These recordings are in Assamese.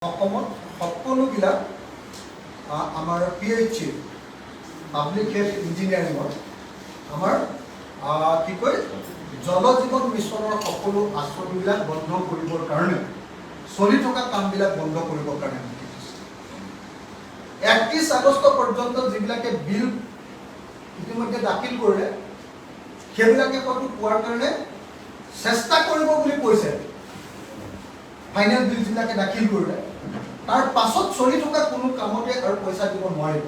অসমত সকলোবিলাক আমাৰ PHC পাব্লিক হেল্থ ইঞ্জিনিয়াৰিঙত আমাৰ কি কয় জল জীৱন মিছনৰ সকলো আঁচনিবিলাক বন্ধ কৰিবৰ কাৰণে চলি থকা কামবিলাক বন্ধ কৰিবৰ কাৰণে 31 আগষ্ট পৰ্যন্ত যিবিলাকে বিল ইতিমধ্যে দাখিল কৰিলে সেইবিলাকে কতো পোৱাৰ কাৰণে চেষ্টা কৰিব বুলি কৈছে ফাইনেল বিল যিবিলাকে দাখিল কৰিলে তাৰ পাছত চলি থকা কোনো কামতে আৰু পইচা দিব নোৱাৰিব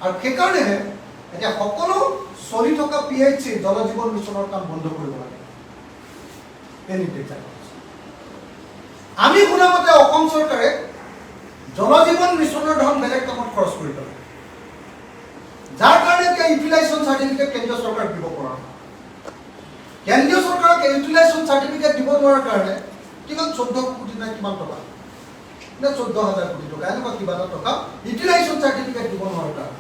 আৰু সেইকাৰণে এতিয়া সকলো চলি থকা PHC জল জীৱন মিছনৰ কাম বন্ধ কৰিব লাগে আমি শুনামতে অসম চৰকাৰে জল জীৱন মিছনৰ ধন বেলেগ কামত খৰচ কৰি পেলায় যাৰ কাৰণে এতিয়া ইউটিলাইজেশ্যন চাৰ্টিফিকেট কেন্দ্ৰীয় চৰকাৰক দিব পৰা নাই কেন্দ্ৰীয় চৰকাৰক ইউটিলাইজেশ্যন চাৰ্টিফিকেট দিব নোৱাৰাৰ কাৰণে কিমান 14 কোটি না কিমান টকা না 14,000 কোটি টকা এনেকুৱা কিবা এটা টকা ইউটিলাইজেশ্যন চাৰ্টিফিকেট দিব নোৱাৰাৰ কাৰণে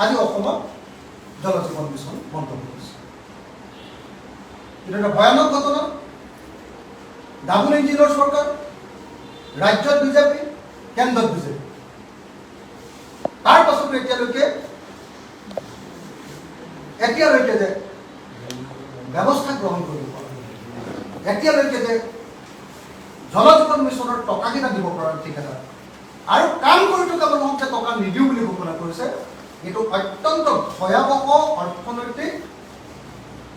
আজি অসমত জল জীৱন মিছন বন্ধ কৰিছে এটা ভয়ানক ঘটনা ডাবল ইঞ্জিনৰ চৰকাৰ ৰাজ্যত বিজেপি কেন্দ্ৰত বিজেপি তাৰ পাছত এতিয়ালৈকে যে ব্যৱস্থা গ্ৰহণ কৰিব পৰা এতিয়ালৈকে যে জল জীৱন মিছনৰ টকাকেইটা দিব পৰা ঠিকাদাৰ আৰু কাম কৰি থকা মানুহক যে টকা নিদিওঁ বুলি ঘোষণা কৰিছে এইটো অত্যন্ত ভয়াৱহ অৰ্থনৈতিক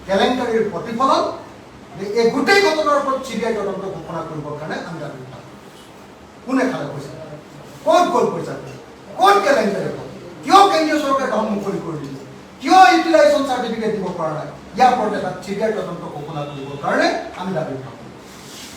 কেলেংকাৰীৰ প্ৰতিফলন এই গোটেই ঘটনাৰ ওপৰত CBI তদন্ত ঘোষণা কৰিবৰ কাৰণে আমি দাবী কৰিছোঁ কোনে খালে পইচা ক'ত গ'ল পইচা ক'ত কেলেংকাৰী কিয় কেন্দ্ৰীয় চৰকাৰে ধন মুকলি কৰি দিলে কিয় ইউটিলাইজেশ্যন চাৰ্টিফিকেট দিব পৰা নাই ইয়াৰ ওপৰত এটা CBI তদন্ত ঘোষণা কৰিবৰ কাৰণে আমি দাবী কৰিছোঁ